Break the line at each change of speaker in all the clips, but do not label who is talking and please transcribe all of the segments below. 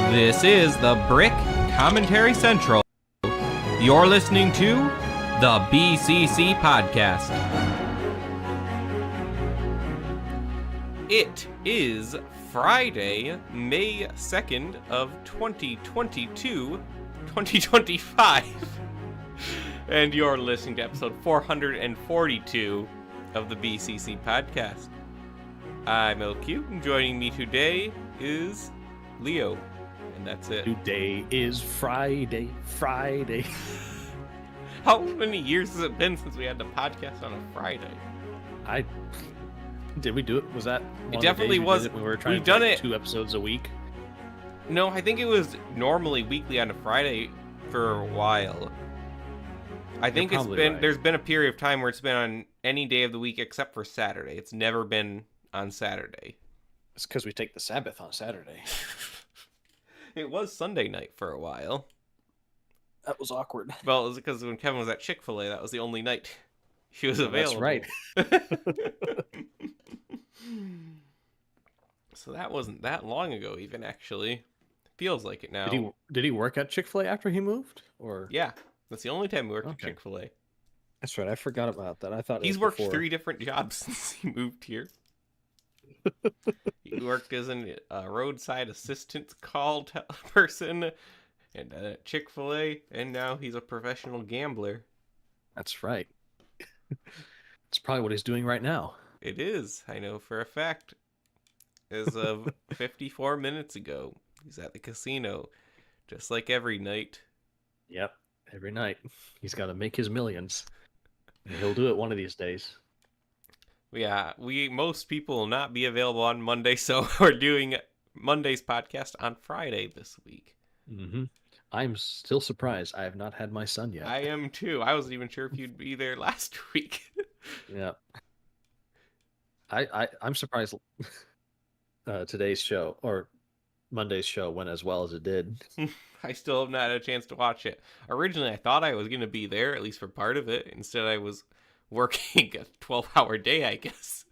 This is the Brick Commentary Central. You're listening to the BCC Podcast. It is Friday, May 2nd of 2025. And you're listening to episode 442 of the BCC Podcast. I'm LQ, and joining me today is Leo. And that's it.
Today is Friday.
How many years has it been since we had the podcast on a Friday?
Did we do it? Was that
It definitely was.
We were trying
We've
to
done
do
it
2 episodes a week.
No, I think it was normally weekly on a Friday for a while. I think it's been
right.
There's been a period of time where it's been on any day of the week except for Saturday. It's never been on Saturday.
It's because we take the Sabbath on Saturday.
It was Sunday night for a while.
That was awkward.
Well, it was because when Kevin was at Chick-fil-A, that was the only night she was available.
That's right.
So that wasn't that long ago, even, actually. Feels like it now.
Did he work at Chick-fil-A after he moved? Or
Yeah, that's the only time we worked at Chick-fil-A.
That's right. I forgot about that. I thought
He's worked 3 different jobs since he moved here. He worked as a roadside assistance call person and at Chick-fil-A, and now he's a professional gambler.
That's right. It's probably what he's doing right now.
It is, I know for a fact. As of 54 minutes ago, he's at the casino, just like every night.
Yep, every night. He's got to make his millions. And he'll do it one of these days.
Yeah, most people will not be available on Monday, so we're doing Monday's podcast on Friday this week.
Mm-hmm. I'm still surprised. I have not had my son yet.
I am too. I wasn't even sure if you'd be there last week.
Yeah. I'm surprised today's show, or Monday's show, went as well as it did.
I still have not had a chance to watch it. Originally, I thought I was going to be there, at least for part of it. Instead, I was working a 12-hour day, I guess.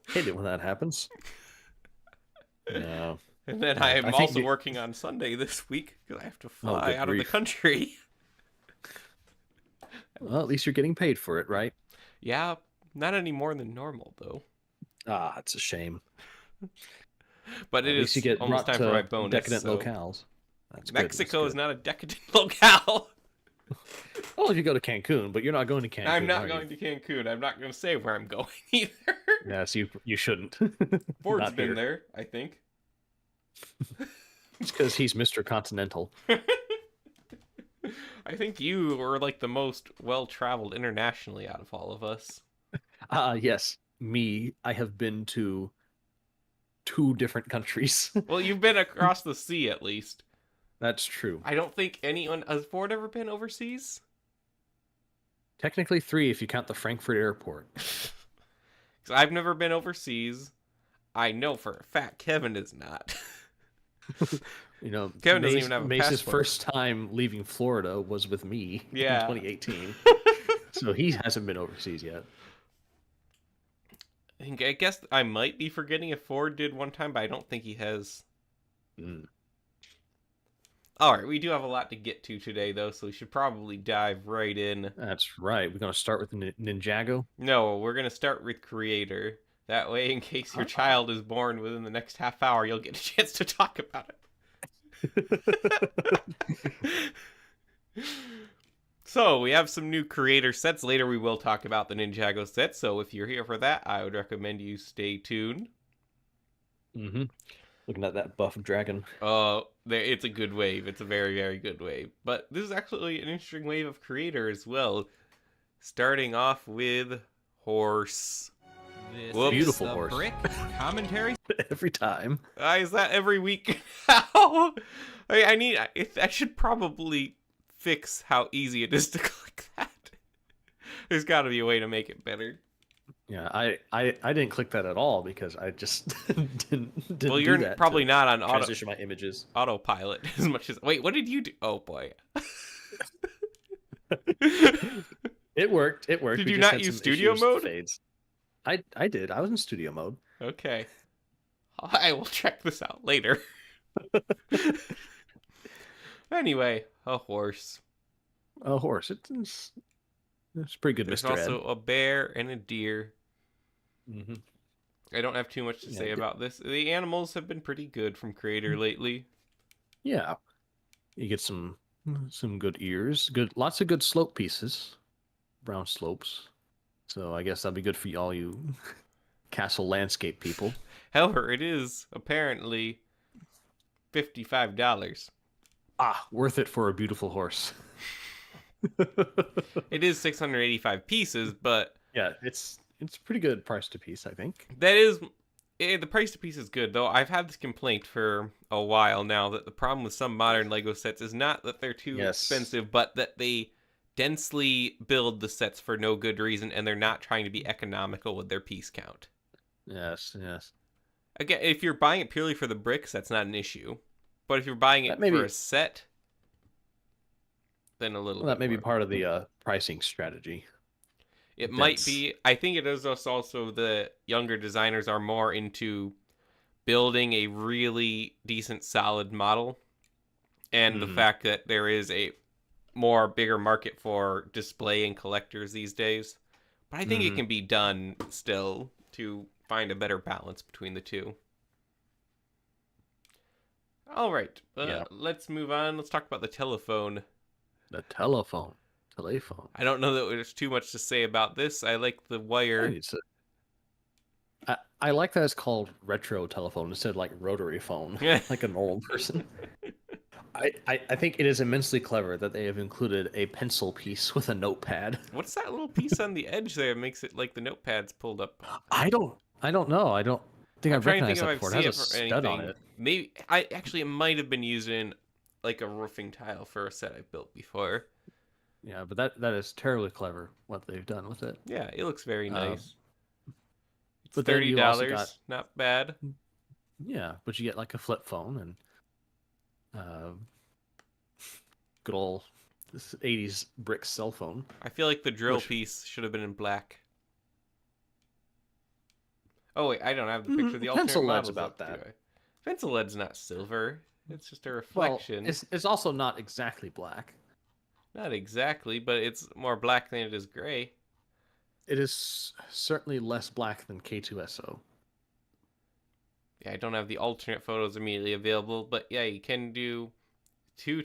Hate it when that happens. No.
And then I'm also working on Sunday this week because I have to fly out of the country.
Well, at least you're getting paid for it, right?
Yeah, not any more than normal, though.
Ah, it's a shame.
But it is almost time for my bonus.
Decadent locales. That's
Mexico is not a decadent locale.
Well, if you go to Cancun, but you're not going to Cancun.
I'm not going to Cancun. I'm not going to say where I'm going either.
Yes, you shouldn't.
Ford's been there, I think.
It's because he's Mr. Continental.
I think you were like the most well-traveled internationally out of all of us.
Yes. Me, I have been to 2 different countries.
Well, you've been across the sea at least.
That's true.
I don't think anyone... Has Ford ever been overseas?
Technically 3 if you count the Frankfurt airport.
Because I've never been overseas. I know for a fact Kevin is not.
Kevin
doesn't even have a
Mace's
passport.
first time leaving Florida was with me in 2018. So he hasn't been overseas yet.
I guess I might be forgetting if Ford did one time, but I don't think he has. All right, we do have a lot to get to today, though, so we should probably dive right in.
That's right. We're going to start with Ninjago.
No, we're going to start with Creator. That way, in case your child is born within the next half hour, you'll get a chance to talk about it. So, we have some new Creator sets. Later, we will talk about the Ninjago set, so if you're here for that, I would recommend you stay tuned.
Mm-hmm. Looking at that buff dragon.
It's a good wave. It's a very, very good wave. But this is actually an interesting wave of Creator as well. Starting off with Horse.
This beautiful is the horse.
Brick Commentary.
Every time.
Is that every week now? I should probably fix how easy it is to click that. There's got to be a way to make it better.
Yeah, I didn't click that at all because I just didn't
well, you're
do that
probably not on
transition my images.
Autopilot as much as... Wait, what did you do? Oh, boy.
It worked.
Did you not use studio mode?
Fades. I did. I was in studio mode.
Okay. I will check this out later. Anyway, a horse.
A horse. It's pretty good,
There's
Mr. Ed.
also a bear and a deer.
Mm-hmm.
I don't have too much to say about this. The animals have been pretty good from Creator lately.
Yeah, you get some good ears, lots of good slope pieces, brown slopes. So I guess that'd be good for all you castle landscape people.
However, it is apparently $55.
Worth it for a beautiful horse.
It is 685 pieces, but
yeah, it's pretty good price to piece, I think.
That is, the price to piece is good, though. I've had this complaint for a while now that the problem with some modern Lego sets is not that they're too expensive, but that they densely build the sets for no good reason, and they're not trying to be economical with their piece count.
Yes.
Again, if you're buying it purely for the bricks, that's not an issue. But if you're buying it for a set, then a little bit
that may be part of the pricing strategy.
It might be. I think it is also the younger designers are more into building a really decent, solid model. And the fact that there is a more bigger market for display and collectors these days. But I think it can be done still to find a better balance between the two. All right. Let's move on. Let's talk about the telephone.
The telephone.
I don't know that there's too much to say about this. I like the wire.
I like that it's called retro telephone instead of like rotary phone, like a normal person. I think it is immensely clever that they have included a pencil piece with a notepad.
What's that little piece on the edge there? It makes it like the notepad's pulled up.
I don't know. I don't think I've recognized that before. It has a stud on it.
Maybe it might have been used in like a roofing tile for a set I built before.
Yeah, but that is terribly clever what they've done with it.
Yeah, it looks very nice. It's $30, not bad.
Yeah, but you get like a flip phone and good old 80s brick cell phone.
I feel like the drill piece should have been in black. Oh wait, I don't have the picture of the alternate
pencil
models
lead's about that.
Pencil lead's not silver. It's just a reflection.
Well, it's also not exactly black.
Not exactly, but it's more black than it is gray.
It is certainly less black than K2SO.
Yeah, I don't have the alternate photos immediately available, but yeah, you can do 3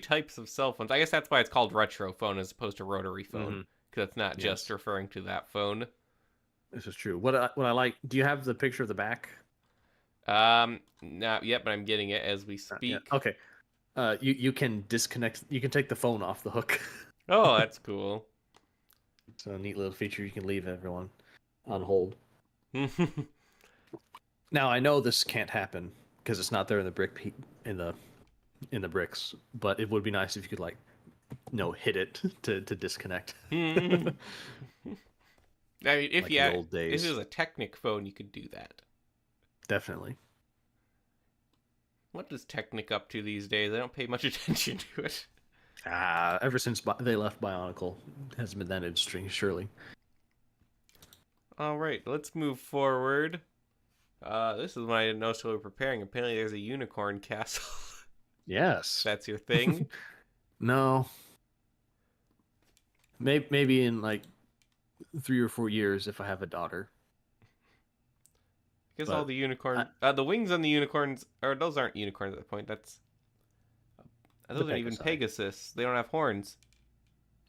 types of cell phones. I guess that's why it's called retro phone as opposed to rotary phone, because it's not just referring to that phone.
This is true. What I like, do you have the picture of the back?
Not yet, but I'm getting it as we speak.
Okay. You can disconnect. You can take the phone off the hook.
Oh, that's cool.
It's a neat little feature. You can leave everyone on hold. Now I know this can't happen because it's not there in the in the bricks. But it would be nice if you could hit it to disconnect.
I mean, if this is a Technic phone, you could do that.
Definitely.
What is Technic up to these days? I don't pay much attention to it.
Ever since they left Bionicle, it hasn't been that interesting, surely.
All right, let's move forward. This is one I didn't know until we were preparing. Apparently, there's a unicorn castle.
Yes.
That's your thing?
No. Maybe in 3 or 4 years if I have a daughter.
I guess all the unicorn, the wings on the unicorns, or those aren't unicorns at that point. Those aren't even Pegasus. They don't have horns.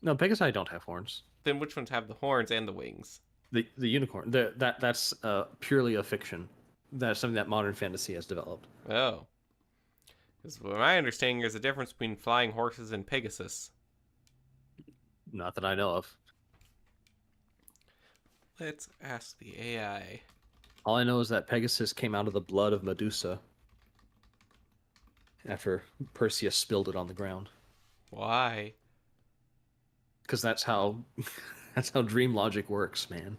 No, Pegasi don't have horns.
Then which ones have the horns and the wings?
The unicorn. That's purely a fiction. That's something that modern fantasy has developed.
Oh. Because my understanding, there's a difference between flying horses and Pegasus.
Not that I know of.
Let's ask the AI.
All I know is that Pegasus came out of the blood of Medusa after Perseus spilled it on the ground.
Why?
Because that's how dream logic works, man.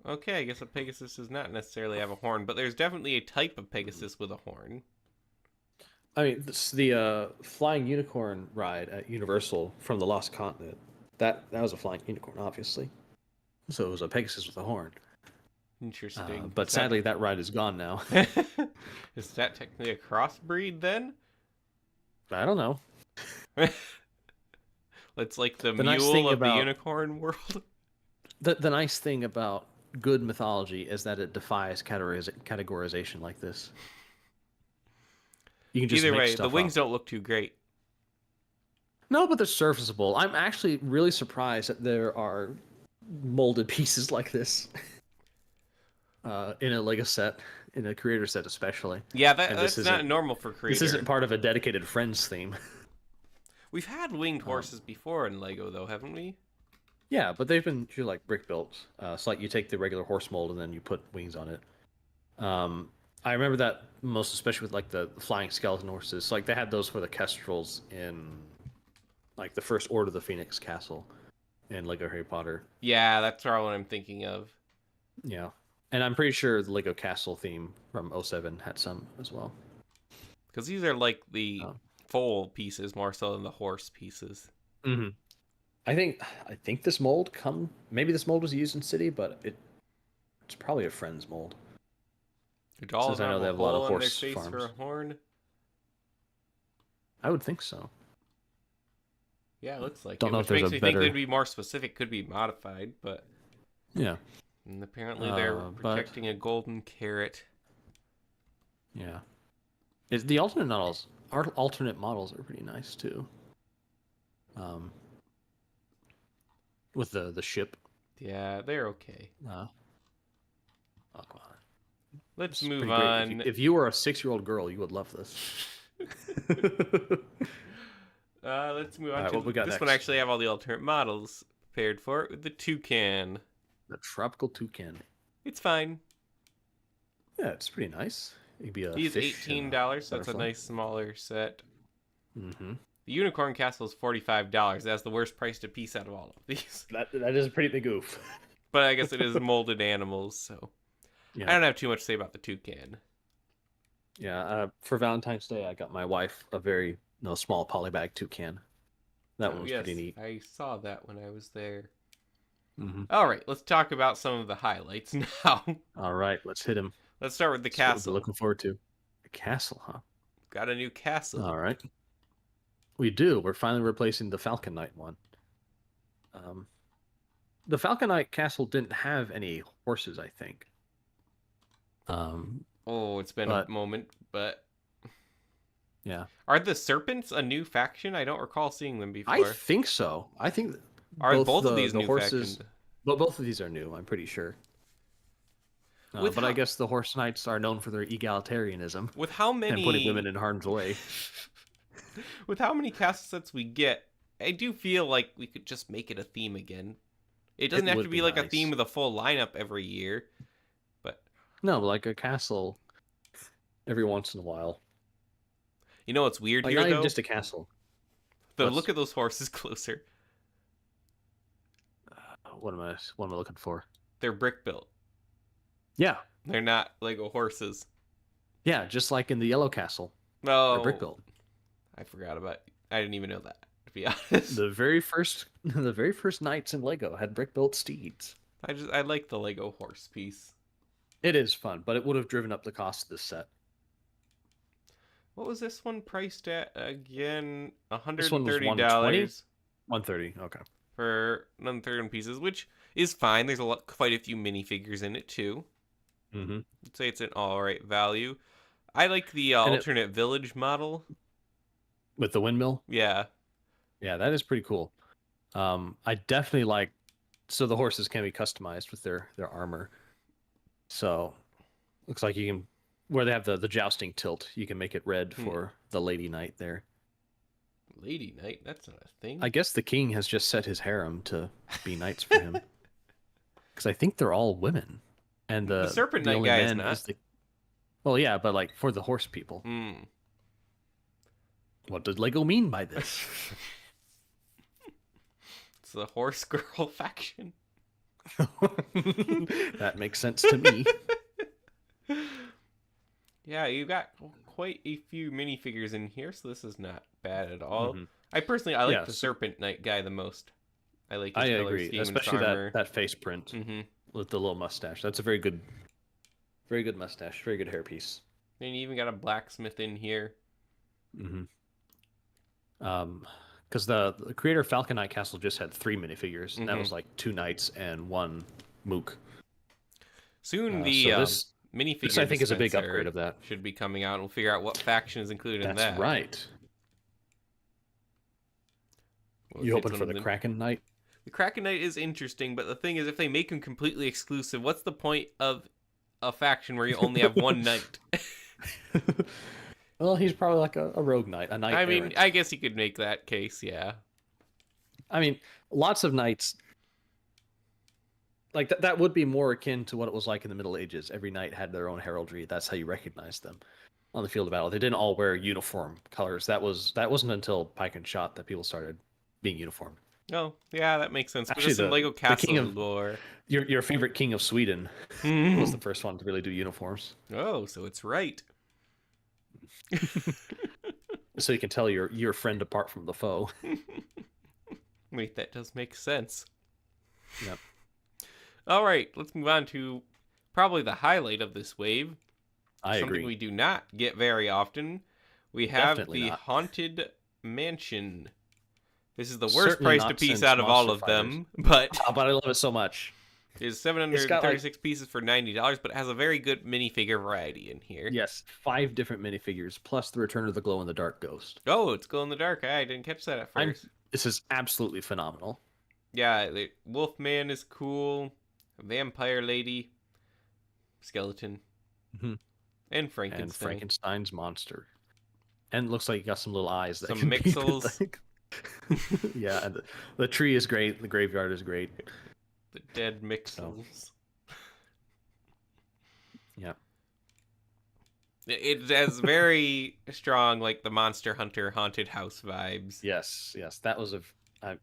Okay, I guess a Pegasus does not necessarily have a horn, but there's definitely a type of Pegasus with a horn.
I mean, the flying unicorn ride at Universal from the Lost Continent, that was a flying unicorn, obviously. So it was a Pegasus with a horn.
Interesting.
But sadly, that ride is gone now.
Is that technically a crossbreed then?
I don't know.
It's like the
The nice
mule
thing
of the
about
unicorn world.
the nice thing about good mythology is that it defies categorization like this. You can just
Either
make
way, the
stuff
wings
up.
don't look too great.
No, but they're serviceable. I'm actually really surprised that there are molded pieces like this in a Lego set, in a creator set especially.
Yeah,
And this
that's not
isn't
normal for creator.
this isn't part of a dedicated Friends theme.
We've had winged horses before in Lego, though, haven't we?
Yeah, but they've been usually like brick built. It's like you take the regular horse mold and then you put wings on it. I remember that most especially with like the flying skeleton horses. Like they had those for the kestrels in like the first Order of the Phoenix castle in Lego Harry Potter.
Yeah, that's probably what I'm thinking of.
Yeah. And I'm pretty sure the Lego Castle theme from '07 had some as well.
Because these are like the foal pieces more so than the horse pieces.
Mm-hmm. I think this mold maybe this mold was used in City, but it's probably a Friends mold.
Do dolls
Since I know
have
they
a
have a lot of
hole in their
horse
face
farms.
for a horn?
I would think so.
Yeah, it looks like
Don't
it.
know
Which
if there's
makes
a
me think
better-
they'd be more specific, could be modified, but
Yeah.
and apparently they're
but-
protecting a golden carrot.
Yeah. The alternate models are pretty nice too. With the ship.
Yeah, they're okay.
Oh, come on.
Let's
It's
move
pretty great.
on.
If you were a 6-year-old girl, you would love this.
Let's move on
Alright,
to
what we got
this one.
next?
Actually, have all the alternate models prepared for it with the toucan.
The tropical toucan.
It's fine.
Yeah, it's pretty nice. It'd be a
He's
fish and a
$18, so that's a
butterfly.
nice smaller set.
Mm-hmm.
The unicorn castle is $45. That's the worst priced a piece out of all of these.
That is a pretty big oof.
But I guess it is molded animals, so
Yeah.
I don't have too much to say about the toucan.
Yeah. For Valentine's Day, I got my wife a very small polybag toucan. That one was
yes,
pretty neat.
I saw that when I was there.
Mm-hmm.
All right, let's talk about some of the highlights now.
All right, let's hit him.
Let's start with the
That's what we're
castle.
looking forward to. The castle, huh?
Got a new castle.
All right. We do. We're finally replacing the Falcon Knight one. The Falcon Knight castle didn't have any horses, I think.
Oh, it's been a moment, but
yeah.
Are the serpents a new faction? I don't recall seeing them before.
I think so. I think
Are both of these new factions?
Well, both of these are new. I'm pretty sure. But I guess the Horse Knights are known for their egalitarianism.
With how many
and putting women in harm's way.
With how many castle sets we get, I do feel like we could just make it a theme again. It doesn't have to be like a theme with a full lineup every year, but
no, like a castle every once in a while.
You know what's weird
like
here,
not
though?
even just a castle.
Look at those horses closer.
What am I looking for?
They're brick built.
Yeah.
They're not Lego horses.
Yeah, just like in the Yellow Castle.
No.
They're brick built.
I forgot about it. I didn't even know that, to be honest.
The very first knights in Lego had brick built steeds.
I like the Lego horse piece.
It is fun, but it would have driven up the cost of this set.
What was this one priced at again? $130.
This one was $120? $130. Okay.
For 130 pieces, which is fine. There's quite a few minifigures in it too.
Mm-hmm.
I'd say it's an all right value. I like the alternate village model
with the windmill.
Yeah,
that is pretty cool. I definitely like. So the horses can be customized with their armor. So looks like you can, where they have the jousting tilt, you can make it red for the Lady Knight there.
Lady Knight? That's not a thing.
I guess the king has just set his harem to be knights for him. Because I think they're all women. And the
Serpent Knight guy is not.
Well, yeah, but like for the horse people. What does Lego mean by this?
It's the horse girl faction.
That makes sense to me.
Yeah, you got quite a few minifigures in here, so this is not bad at all. Mm-hmm. I like the Serpent Knight guy the most. I like his
I agree,
scheme
especially
and armor.
that face print.
Mm-hmm.
with the little mustache. That's a very good mustache, very good hairpiece.
And you even got a blacksmith in here.
Mm-hmm. Because the creator of Falcon Knight Castle just had 3 minifigures, and that was like 2 knights and 1 mook.
Soon the minifigure
this I think is a big
dispenser
upgrade of that.
should be coming out, and we'll figure out what faction is included in that.
That's right. You hoping for the Kraken Knight?
The Kraken Knight is interesting, but the thing is, if they make him completely exclusive, what's the point of a faction where you only have 1 knight?
Well, he's probably like a rogue knight, a knight.
I mean,
errant.
I guess you could make that case, yeah.
I mean, lots of knights. Like that would be more akin to what it was like in the Middle Ages. Every knight had their own heraldry. That's how you recognized them on the field of battle. They didn't all wear uniform colors. That wasn't until Pike and Shot that people started being uniformed.
Oh, yeah, that makes sense.
Actually,
the Lego Castle
king of
lore.
Your favorite king of Sweden was the first one to really do uniforms.
Oh, so it's right.
So you can tell your friend apart from the foe.
Wait, that does make sense.
Yep.
All right, let's move on to probably the highlight of this wave.
I
Something
agree.
we do not get very often. We have
Definitely
the
not.
Haunted Mansion. This is the worst
Certainly
price to
not
piece
since
out of all
Monster
of them, but
Oh, but I love it so much.
it's 736 pieces for $90, but it has a very good minifigure variety in here.
Yes, 5 different minifigures plus the Return of the Glow in the Dark Ghost.
Oh, it's glow in the dark. I didn't catch that at first.
This is absolutely phenomenal.
Yeah, the Wolfman is cool. Vampire Lady, Skeleton,
Mhm.
and Frankenstein.
And Frankenstein's monster. And it looks like you got some little eyes. That
Some
can peep at
mixels.
Yeah, and the tree is great. The graveyard is great.
The dead mixels.
Yeah.
It has very strong, like, the Monster Hunter haunted house vibes.
Yes.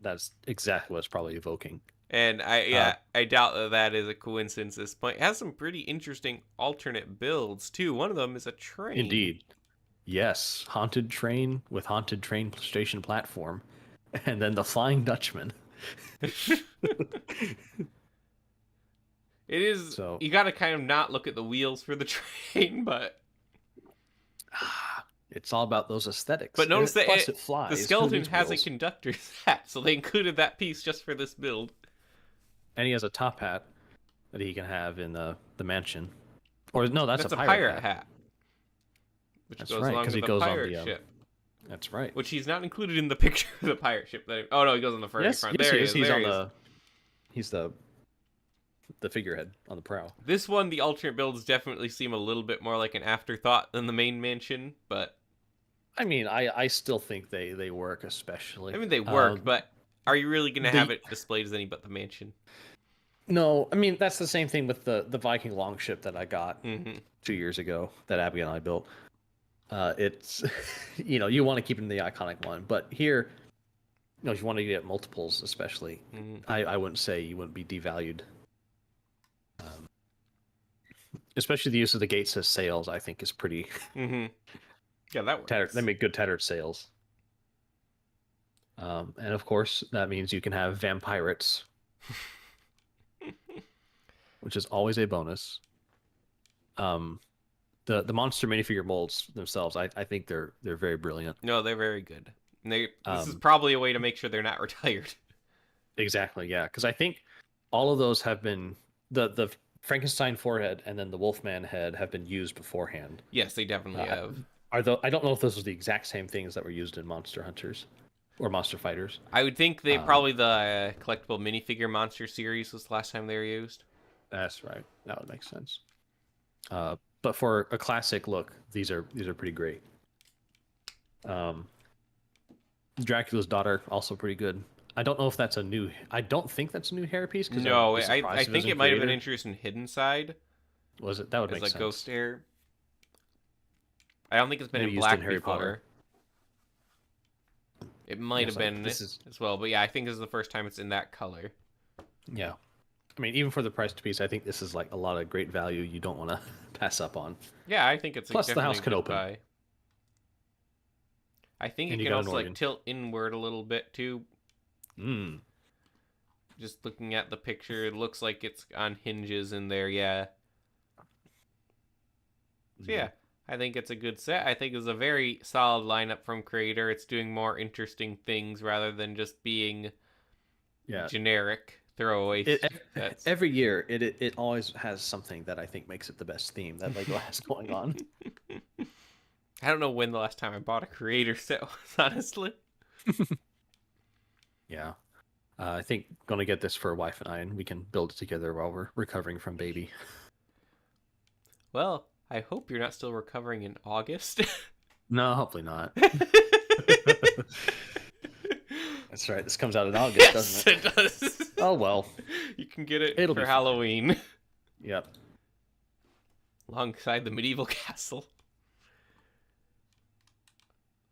That's exactly what it's probably evoking.
And I doubt that is a coincidence at this point. It has some pretty interesting alternate builds, too. One of them is a train.
Indeed. Yes, haunted train with haunted train station platform, and then the Flying Dutchman.
It is.
So-
You got to kind of not look at the wheels for the train, but
It's all about those aesthetics.
But notice that
Plus it flies.
the
Who
skeleton
needs
has a
wheels?
conductor's hat, so they included that piece just for this build.
And he has a top hat that he can have in the mansion. Or no, that's
a pirate hat. Which
That's
goes
right,
along
'cause
with
he
the
goes on
pirate
the,
ship.
That's right.
Which he's not included in the picture of the pirate ship. Oh no, he goes on the front.
Yes,
front.
yes,
There
he is. He's
there
on
he is.
the. He's the figurehead on the prow.
This one, the alternate builds definitely seem a little bit more like an afterthought than the main mansion, but
I mean, I still think they work, especially.
I mean they work, but are you really gonna have it displayed as any but the mansion?
No, I mean that's the same thing with the Viking longship that I got
Mm-hmm.
2 years ago that Abigail and I built. It's you want to keep it in the iconic one, but here, if you want to get multiples, especially,
Mm-hmm.
I wouldn't say you wouldn't be devalued. Especially the use of the gates as sails, I think is pretty.
Mm-hmm. Yeah, that works.
They make good tattered sails. And of course, that means you can have vampirates, which is always a bonus. The monster minifigure molds themselves, I think they're very brilliant.
No, they're very good. And this is
Um,
probably a way to make sure they're not retired.
Exactly, yeah, because I think all of those have been the Frankenstein forehead and then the Wolfman head have been used beforehand.
Yes, they definitely have.
I don't know if those are the exact same things that were used in Monster Hunters or Monster Fighters.
I would think probably the collectible minifigure monster series was the last time they were used.
That's right. That would make sense. But for a classic look, these are pretty great. Dracula's daughter also pretty good. I don't know if that's a new. I don't think that's a new hairpiece.
No, I think it might have been introduced in Hidden Side.
Was it? That would
As
make
like
sense.
ghost hair. I don't think it's been
Maybe
in
used
black
in Harry
before.
Potter.
It might have
Yes,
been
this is-
as well, but yeah, I think this is the first time it's in that color.
Yeah. I mean, even for the price to piece, I think this is like a lot of great value you don't want to pass up on.
Yeah, I think it's
Plus, the house
definitely a
can
good
open.
buy. I think
And
it
you
can
got an
also like
organ.
tilt inward a little bit too.
Mm.
Just looking at the picture, it looks like it's on hinges in there, yeah. So yeah, I think it's a good set. I think it's a very solid lineup from Creator. It's doing more interesting things rather than just being generic throwaway sets.
Every year, it always has something that I think makes it the best theme that Lego has going on.
I don't know when the last time I bought a Creator set was, honestly.
Yeah. I think gonna get this for wife and I, and we can build it together while we're recovering from baby.
Well, I hope you're not still recovering in August.
No, hopefully not. That's right. This comes out in August, doesn't it?
It does.
Oh well.
You can get it
It'll
for
be
Halloween.
Yep.
Alongside the medieval castle.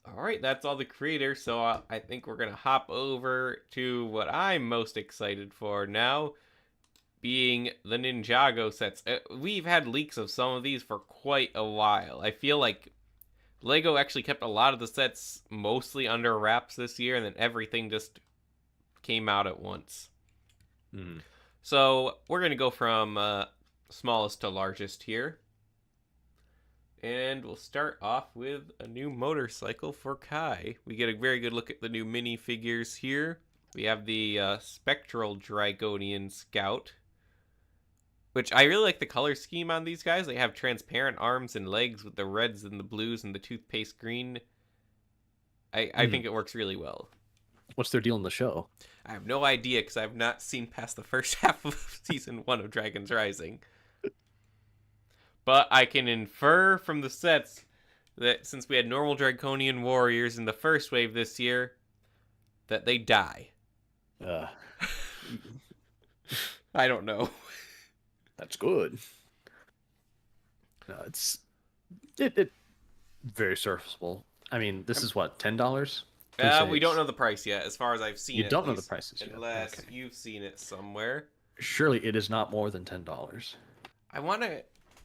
Alright, that's all the Creators, so I think we're going to hop over to what I'm most excited for now, being the Ninjago sets. We've had leaks of some of these for quite a while. I feel like Lego actually kept a lot of the sets mostly under wraps this year, and then everything just came out at once. So we're going to go from smallest to largest here. And we'll start off with a new motorcycle for Kai. We get a very good look at the new minifigures here. We have the Spectral Dragonian Scout, which I really like the color scheme on these guys. They have transparent arms and legs with the reds and the blues and the toothpaste green. I think it works really well.
What's their deal in the show?
I have no idea because I've not seen past the first half of Season 1 of Dragons Rising. But I can infer from the sets that since we had normal Draconian warriors in the first wave this year, that they die. I don't know.
That's good. No, it's very serviceable. I mean, this is what, $10?
We don't know the price yet, as far as I've seen it.
You don't know the prices yet.
Unless you've seen it somewhere.
Surely it is not more than $10.
I want to...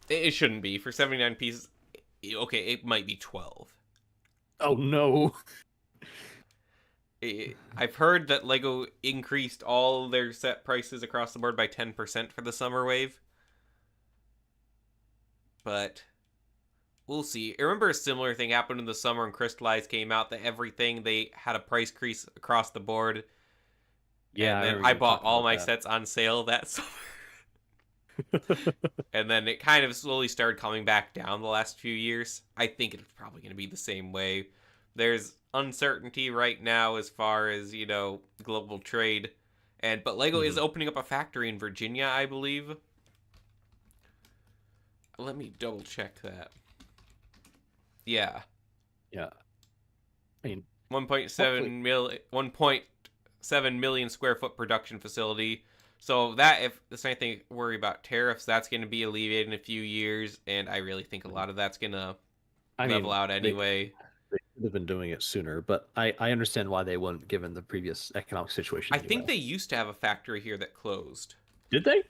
It shouldn't be. For 79 pieces, okay, it might be 12.
Oh, no.
I've heard that LEGO increased all their set prices across the board by 10% for the summer wave. But we'll see. I remember a similar thing happened in the summer when Crystallize came out, that everything, they had a price increase across the board.
Yeah,
and then I bought all my sets on sale that summer. And then it kind of slowly started coming back down the last few years. I think it's probably going to be the same way. There's uncertainty right now as far as, global trade. But LEGO is opening up a factory in Virginia, I believe. Let me double check that. Yeah.
Yeah. I mean,
1.7 million square foot production facility. So that, if there's anything to worry about tariffs, that's going to be alleviated in a few years, and I really think a lot of that's going to level out anyway.
They could have been doing it sooner, but I understand why they wouldn't, given the previous economic situation.
I think they used to have a factory here that closed.
Did they?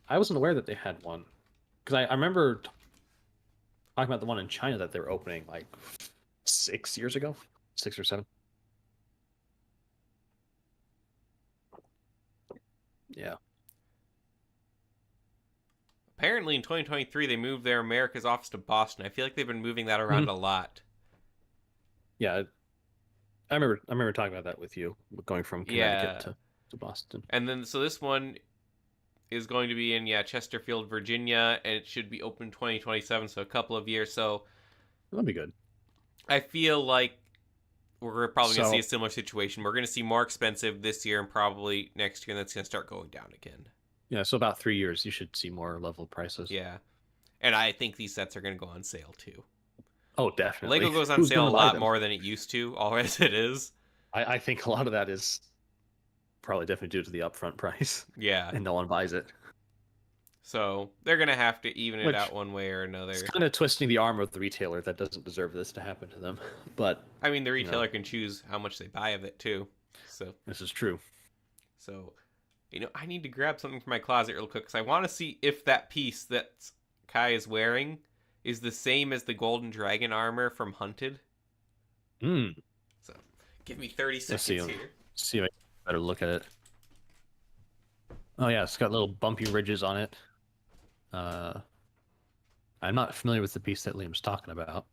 I wasn't aware that they had one. Because I remember talking about the one in China that they were opening like 6 years ago, 6 or 7. Yeah.
Apparently in 2023 they moved their America's office to Boston. I feel like they've been moving that around a lot.
Yeah. I remember talking about that with you, going from Connecticut to Boston.
And then so this one is going to be in Chesterfield, Virginia, and it should be open 2027, so a couple of years. So
that'll be good.
I feel like we're probably going to see a similar situation. We're going to see more expensive this year and probably next year, and that's going to start going down again.
Yeah, so about 3 years, you should see more level prices.
Yeah. And I think these sets are going to go on sale, too.
Oh, definitely.
LEGO goes on sale a lot more than it used to, always as it is.
I think a lot of that is probably definitely due to the upfront price.
Yeah.
And no one buys it.
So they're going to have to even it out one way or another.
It's kind of twisting the arm of the retailer that doesn't deserve this to happen to them. But
I mean, the retailer can choose how much they buy of it, too. So
this is true.
So, I need to grab something from my closet real quick because I want to see if that piece that Kai is wearing is the same as the Golden Dragon armor from Hunted.
So
give me 30 seconds here.
See if I can better look at it. Oh yeah, it's got little bumpy ridges on it. Uh, I'm not familiar with the piece that Liam's talking about.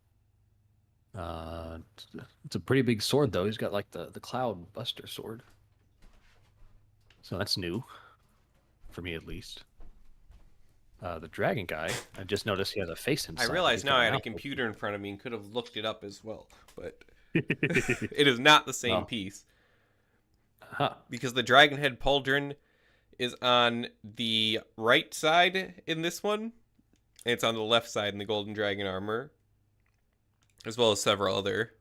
It's a pretty big sword though. He's got like the Cloud Buster sword, so that's new for me at least. The dragon guy, I just noticed he has a face
I
inside.
realize
He's
now
got
I
a
had a
mouth.
computer in front of me and could have looked it up as well, but it is not the same
Well,
piece
huh.
because the dragon head pauldron is on the right side in this one, and it's on the left side in the golden dragon armor, as well as several other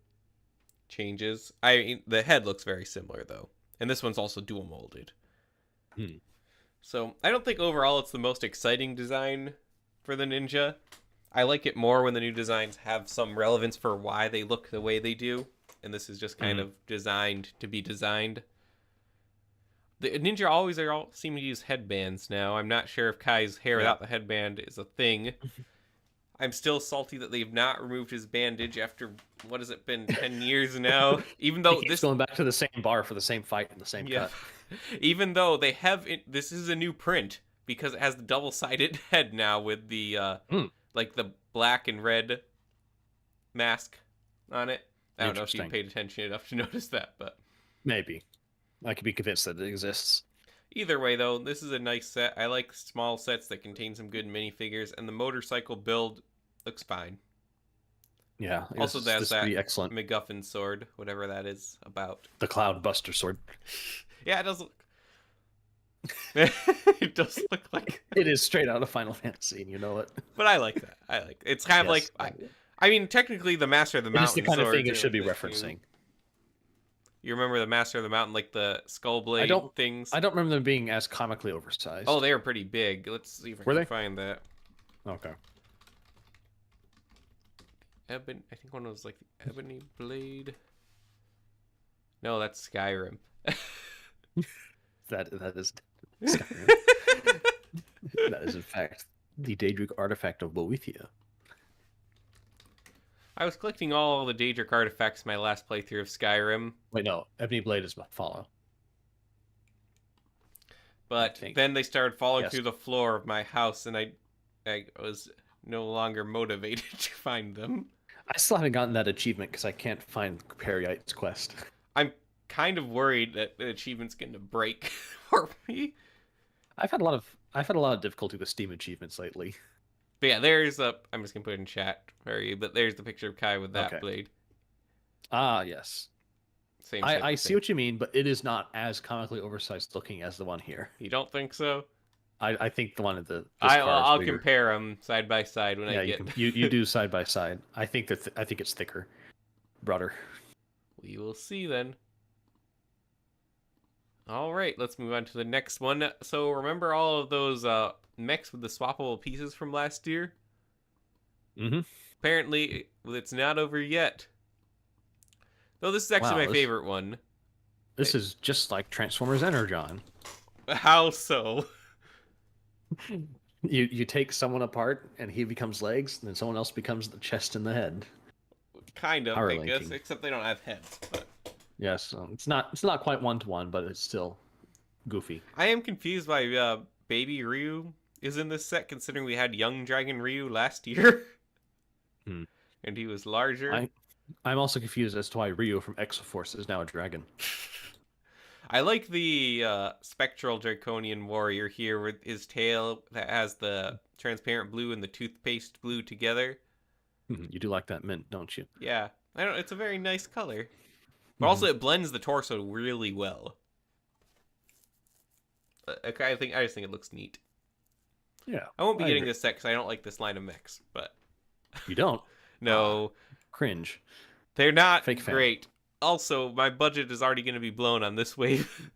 changes. I mean, the head looks very similar though, and this one's also dual molded.
Hmm.
So I don't think overall it's the most exciting design for the ninja. I like it more when the new designs have some relevance for why they look the way they do, and this is just kind of designed to be designed. The ninja always are all seem to use headbands now. I'm not sure if Kai's hair
Yeah.
without the headband is a thing. I'm still salty that they've not removed his bandage after what has it been 10 years now. Even though
He keeps
this
going back to the same bar for the same fight and the same
yeah,
cut.
even though they have this is a new print because it has the double-sided head now with the
Hmm.
like the black and red mask on it. I don't know if you
Interesting.
paid attention enough to notice that, but
Maybe. I could be convinced that it exists.
either way, though, this is a nice set. I like small sets that contain some good minifigures, and the motorcycle build looks fine.
Yeah.
Also,
This
that's
is
that
pretty excellent.
MacGuffin sword, whatever that is about.
The Cloud Buster sword.
Yeah, it does look. It does look like.
It is straight out of Final Fantasy, and you know it.
But I like that. I like it's kind of
Yes.
like I mean, technically, the Master of the
It is the
Mountain
kind of
sword
thing it should be
too.
referencing.
You remember the Master of the Mountain, like the skull blade things?
I don't remember them being as comically oversized.
Oh, they were pretty big. Let's see if I
Were
can
they?
find that.
Okay.
Ebony. I think one was like the ebony blade. No, that's Skyrim.
That is Skyrim. That is in fact the Daedric artifact of Boethia.
I was collecting all the Daedric artifacts my last playthrough of Skyrim,
Wait, no, Ebony Blade is follow.
but
think.
then they started falling
Yes.
through the floor of my house, and I was no longer motivated to find them.
I still haven't gotten that achievement because I can't find Perryite's quest.
I'm kind of worried that the achievement's going to break for me.
I've had a lot of difficulty with Steam achievements lately.
But yeah, there's a. I'm just gonna put it in chat for you. But there's the picture of Kai with that
Okay.
blade.
Ah, yes.
Same. type
I
of
see
thing.
what you mean, but it is not as comically oversized looking as the one here.
You don't think so?
I think the one at this
I'll
car is bigger.
compare them side by side when
Yeah,
I get.
you do side by side. I think I think it's thicker, broader.
We will see then. All right, let's move on to the next one. So remember all of those mechs with the swappable pieces from last year?
Mm-hmm.
Apparently, it's not over yet. Though this is actually
Wow,
my favorite one.
This is just like Transformers Energon.
How so?
You take someone apart and he becomes legs, and then someone else becomes the chest and the head.
Kind of,
Power
I guess,
linking.
except they don't have heads. But
Yes, it's not quite 1-to-1, but it's still goofy.
I am confused why Baby Ryu is in this set, considering we had Young Dragon Ryu last year,
Hmm.
and he was larger.
I'm also confused as to why Ryu from Exoforce is now a dragon.
I like the spectral draconian warrior here with his tail that has the transparent blue and the toothpaste blue together.
You do like that mint, don't you?
Yeah, I don't. It's a very nice color, but also it blends the torso really well. I just think it looks neat.
Yeah.
I won't be getting
agree.
this set because I don't like this line of mechs, but
You don't?
no,
Cringe.
they're not
Fake fan.
great. Also, my budget is already going to be blown on this wave.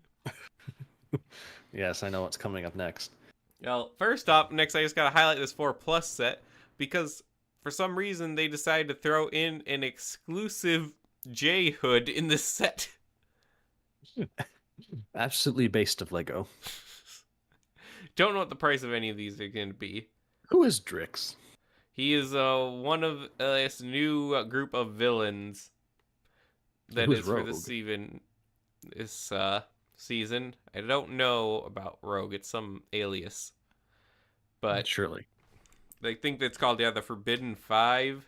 Yes, I know what's coming up next.
Well, first up, next I just got to highlight this 4+ set because for some reason they decided to throw in an exclusive J hood in this set.
Absolutely based of Lego.
Don't know what the price of any of these are going to be.
Who is Drix?
He is one of this new group of villains that
Who's
is for
Rogue?
this season. I don't know about Rogue. It's some alias. But
Surely.
I think that's called, yeah, the Forbidden Five.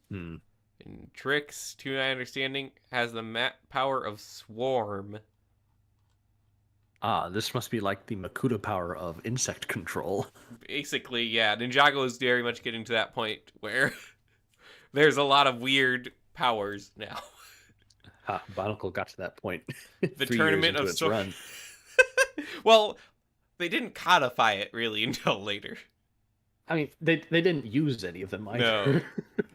Hmm.
And Trix, to my understanding, has the power of Swarm.
Ah, this must be like the Makuta power of insect control.
Basically, yeah, Ninjago is very much getting to that point where there's a lot of weird powers now.
Bionicle got to that point
The
3 years
tournament
into
of
its run.
Well, they didn't codify it really until later.
I mean, they didn't use any of them either.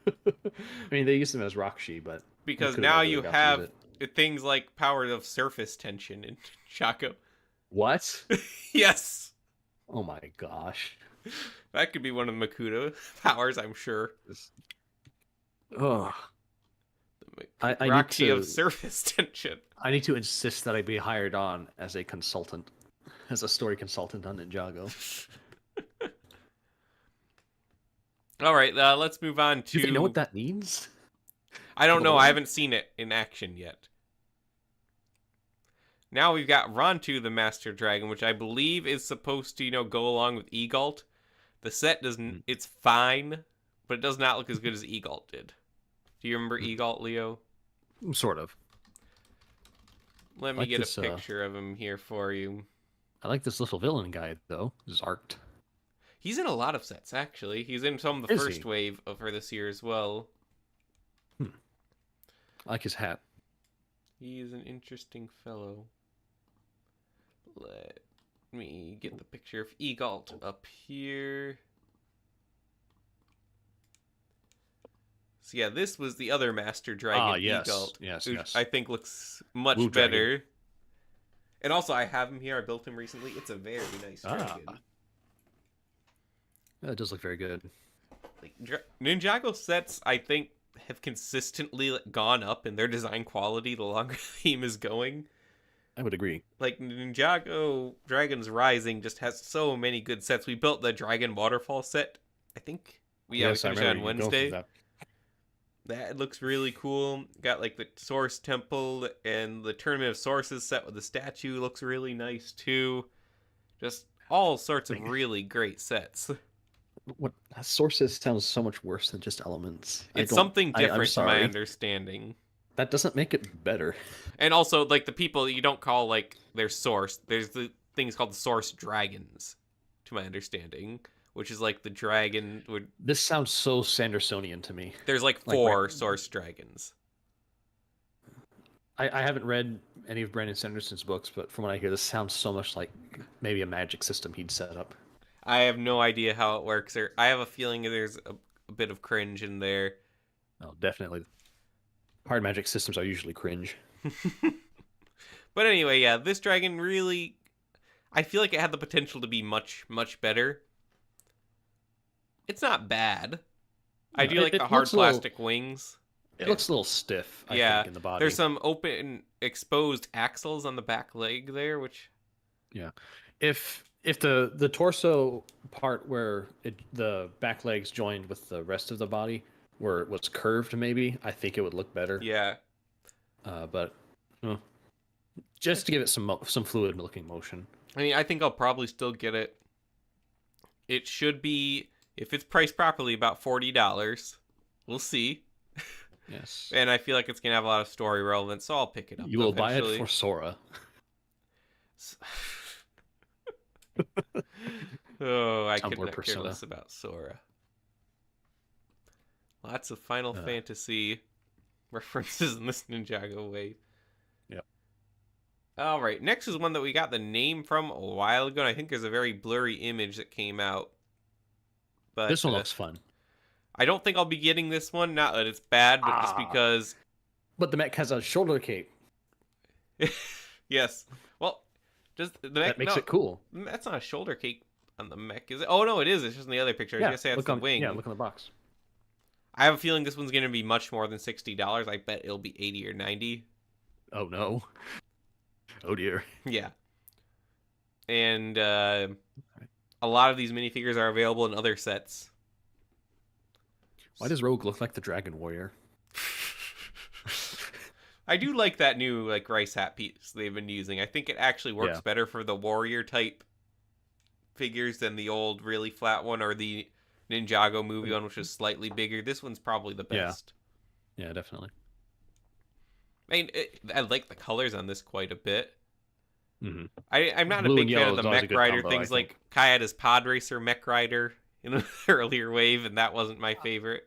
No.
I mean, they used them as Rockshi, but
Because
Makuta
now
never
you
really got to use
have
it.
things like power of surface tension in Shaco.
What?
Yes.
Oh my gosh.
That could be one of the Makuta powers, I'm sure.
Oh, I need
Roxy
to
of surface tension.
I need to insist that I be hired on as a consultant, as a story consultant on Ninjago.
All right, let's move on to...
Do they know what that means?
I don't know. I haven't seen it in action yet. Now we've got Rontu, the Master Dragon, which I believe is supposed to, go along with Egalt. The set doesn't... It's fine, but it does not look as good as Egalt did. Do you remember Egalt, Leo?
Sort of.
Let me get a picture of him here for you.
I like this little villain guy, though. Zarked.
He's in a lot of sets, actually. He's in some of the first wave for this year as well.
I like his hat.
He's an interesting fellow. Let me get the picture of Egalt up here. So yeah, this was the other Master Dragon, Egalt.
Yes,
which
yes.
I think looks much better. And also, I have him here. I built him recently. It's a very nice dragon.
Yeah, it does look very good.
Like, Ninjago sets, I think, have consistently gone up in their design quality the longer the theme is going.
I would agree.
Like, Ninjago Dragons Rising just has so many good sets. We built the Dragon Waterfall set, I think. We finished on Wednesday. That looks really cool. Got, like, the Source Temple and the Tournament of Sources set with the statue looks really nice, too. Just all sorts of really great sets.
What Sources sounds so much worse than just Elements.
It's something different to my understanding.
That doesn't make it better.
And also, like, the people you don't call, like, their source. There's the things called the Source Dragons, to my understanding, which is like the dragon would...
This sounds so Sandersonian to me.
There's like 4 Source Dragons.
I haven't read any of Brandon Sanderson's books, but from what I hear, this sounds so much like maybe a magic system he'd set up.
I have no idea how it works. I have a feeling there's a bit of cringe in there.
Oh, definitely. Hard magic systems are usually cringe.
But anyway, yeah, this dragon really... I feel like it had the potential to be much, much better. It's not bad. I do like the hard plastic wings.
It looks a little stiff, I think, in the body.
There's some open, exposed axles on the back leg there, which...
Yeah. If the torso part where the back legs joined with the rest of the body where it was curved, maybe, I think it would look better.
Yeah.
But just to give it some fluid-looking motion.
I mean, I think I'll probably still get it. It should be, if it's priced properly, about $40. We'll see.
Yes.
And I feel like it's going to have a lot of story relevance, so I'll pick it up.
You will buy it for Sora.
Oh, I could not care less about Sora. Lots of Final Fantasy references in this Ninjago wave.
Yep.
All right, next is one that we got the name from a while ago, and I think there's a very blurry image that came out. But
this one looks fun.
I don't think I'll be getting this one. Not that it's bad, but just because...
But the mech has a shoulder cape.
Yes. Well, just the mech...
That makes it cool.
That's not a shoulder cape on the mech, is it? Oh, no, it is. It's just in the other picture. I was going to say that's the wing.
Yeah, look on the box.
I have a feeling this one's going to be much more than $60. I bet it'll be $80 or $90.
Oh, no. Oh, dear.
Yeah. And a lot of these minifigures are available in other sets.
Why does Rogue look like the Dragon Warrior?
I do like that new like rice hat piece they've been using. I think it actually works better for the warrior type figures than the old really flat one or the Ninjago movie one, which is slightly bigger. This one's probably the best.
Yeah, definitely.
I mean, I like the colors on this quite a bit.
Mm-hmm.
I'm not a
Blue and
big fan
yellow
of the
is always a
mech
good
rider
combo,
things
I think.
like Kai had his Pod Racer mech rider in an earlier wave, and that wasn't my favorite.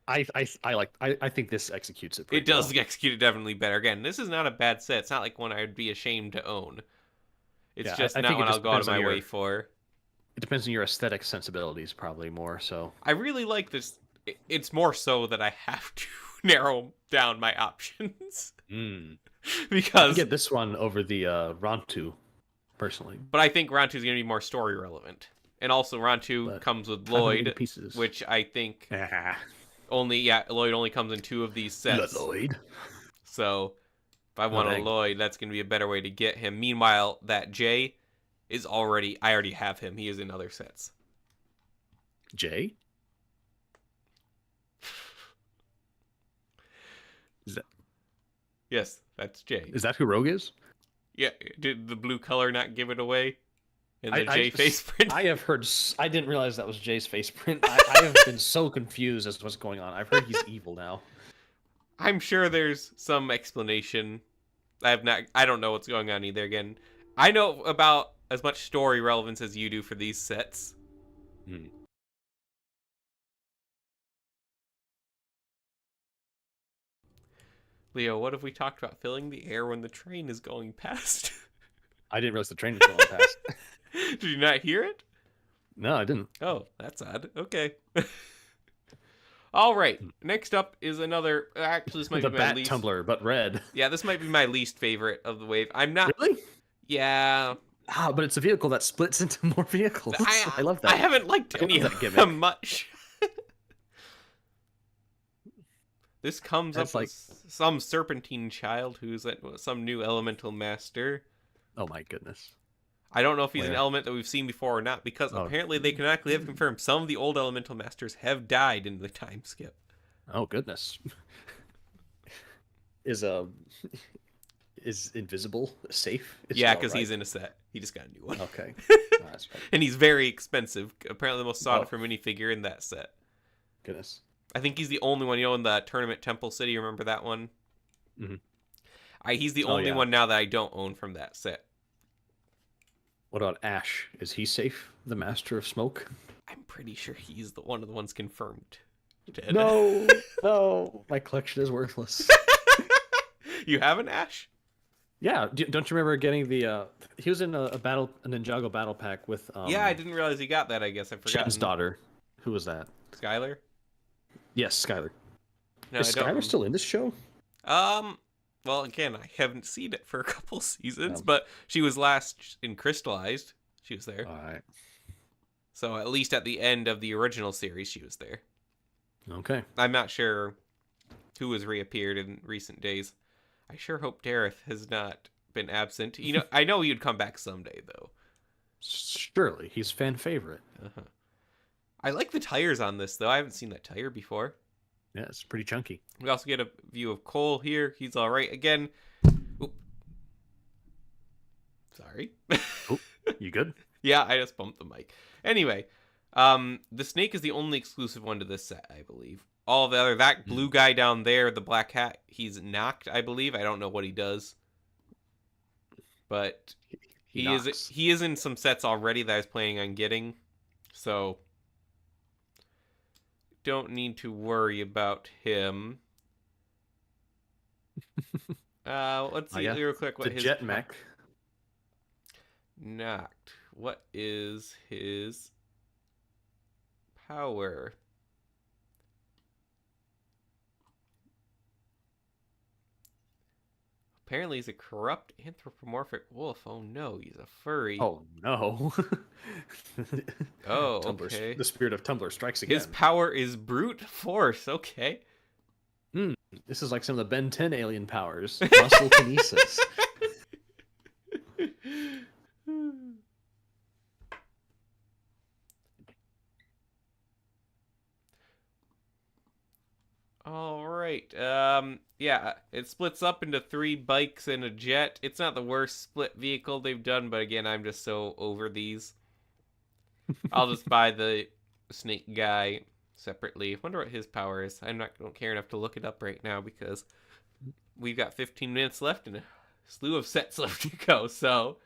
I think this executes it pretty
It does
well.
execute it definitely better. Again, this is not a bad set. It's not like one I'd be ashamed to own. It's
Yeah,
just
I
not
think it
one I'll
just
go out of
depends on
my
your
way for.
it depends on your aesthetic sensibilities probably more so.
I really like this. It's more so that I have to narrow down my options.
I
Because
get this one over the Rontu, personally.
but I think Round 2 is going to be more story relevant. And also Round 2
But
comes with
580
Lloyd,
pieces.
which I think
Ah,
Lloyd only comes in 2 of these sets.
Lloyd.
So if I want a
dang.
Lloyd, that's going to be a better way to get him. Meanwhile, that Jay is I already have him. He is in other sets.
Jay?
Yes, that's Jay.
Is that who Rogue is?
Yeah, did the blue color not give it away? In the
I
Jay face print?
I have heard. I didn't realize that was Jay's face print. I have been so confused as to what's going on. I've heard he's evil now.
I'm sure there's some explanation. I don't know what's going on either. Again, I know about as much story relevance as you do for these sets. Leo, what have we talked about? Filling the air when the train is going past.
I didn't realize the train was going past.
Did you not hear it?
No, I didn't.
Oh, that's odd. Okay. All right. Next up is another. Actually, this might
The
be my
bat
least.
tumbler, but red.
Yeah, this might be my least favorite of the wave. I'm not.
Really?
Yeah.
Ah, but it's a vehicle that splits into more vehicles. I love that.
I haven't liked
I
any
love
of
that
them
gimmick.
much. This comes
That's
up
like-
with some serpentine child who's some new elemental master.
Oh my goodness.
I don't know if he's an
Where?
element that we've seen before or not, because
Oh.
apparently they canonically have confirmed some of the old elemental masters have died in the time skip.
Oh goodness. Is invisible safe?
Yeah, because he's in a set. He just got a new one.
Okay. That's fine.
And he's very expensive. Apparently the most sought
Oh.
after minifigure in that set.
Goodness.
I think he's the only one, in the tournament Temple City. Remember that one?
Mhm.
He's the
Oh,
only
yeah.
one now that I don't own from that set.
What about Ash? Is he safe? The Master of Smoke?
I'm pretty sure he's one of the ones confirmed dead.
No, no. My collection is worthless.
You have an Ash?
Yeah, don't you remember getting the? He was in a Ninjago battle pack with.
Yeah, I didn't realize he got that. I guess I forgot.
Shen's daughter. Who was that?
Skylar?
Yes, Skylar.
No,
Is
I don't.
Skylar still in this show?
Well, again, I haven't seen it for a couple seasons,
Um,
but she was last in Crystallized. She was there.
All right.
So at least at the end of the original series, she was there.
Okay.
I'm not sure who has reappeared in recent days. I sure hope Dareth has not been absent. I know he'd come back someday, though.
Surely he's fan favorite.
Uh-huh. I like the tires on this, though. I haven't seen that tire before.
Yeah, it's pretty chunky.
We also get a view of Cole here. He's all right again. Oop. Sorry.
You good?
Yeah, I just bumped the mic. Anyway, the snake is the only exclusive one to this set, I believe. All of the other, that blue guy down there, the black hat, he's knocked, I believe. I don't know what he does. But he is in some sets already that I was planning on getting. So don't need to worry about him. Let's see real quick what
the
his
jet mech.
knocked. What is his power? Apparently he's a corrupt anthropomorphic wolf. Oh no, he's a furry.
Oh no.
Oh,
Tumblr,
okay.
The spirit of Tumblr strikes again.
His power is brute force. Okay.
This is like some of the Ben 10 alien powers. Muscle kinesis.
All right. Yeah, it splits up into 3 bikes and a jet. It's not the worst split vehicle they've done, but again, I'm just so over these. I'll just buy the snake guy separately. Wonder what his power is. Don't care enough to look it up right now because we've got 15 minutes left and a slew of sets left to go. So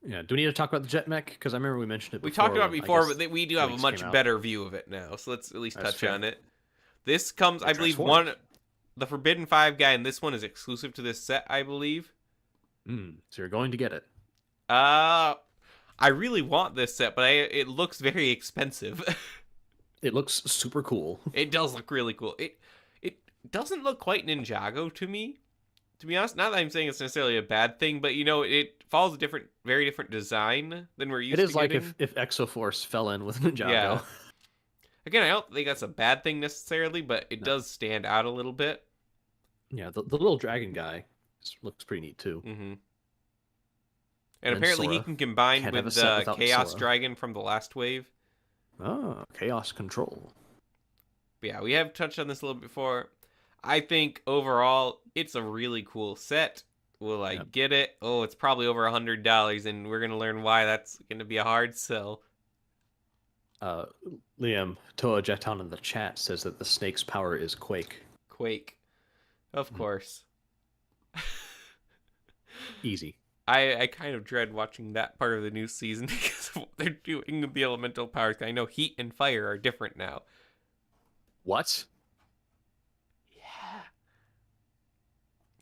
Yeah. Do we need to talk about the jet mech? Because I remember we mentioned it before.
we talked about it
I
before,
guess
but we do have a
leaks
much
came out.
better view of it now. So let's at least
That's
touch
fair.
on it. This comes, I believe,
transformed.
the Forbidden 5 guy, and this one is exclusive to this set, I believe.
So you're going to get it.
I really want this set, but it looks very expensive.
It looks super cool.
It does look really cool. It doesn't look quite Ninjago to me, to be honest. Not that I'm saying it's necessarily a bad thing, but it follows a very different design than we're used to.
It is like
getting.
if Exoforce fell in with Ninjago.
Yeah. Again, I don't think that's a bad thing necessarily, but it does stand out a little bit.
Yeah, the little dragon guy looks pretty neat too.
Mm-hmm.
And
And apparently
Sora.
he can combine
Can't have
with
a set
the
without
Chaos
Sora.
Dragon from the last wave.
Oh, Chaos Control.
But yeah, we have touched on this a little bit before. I think overall, it's a really cool set. Will I get it? Oh, it's probably over $100, and we're going to learn why that's going to be a hard sell.
Liam Toa Jeton in the chat says that the snake's power is Quake.
Quake. Of course.
Easy.
I kind of dread watching that part of the new season because of what they're doing with the elemental powers. I know heat and fire are different now.
What?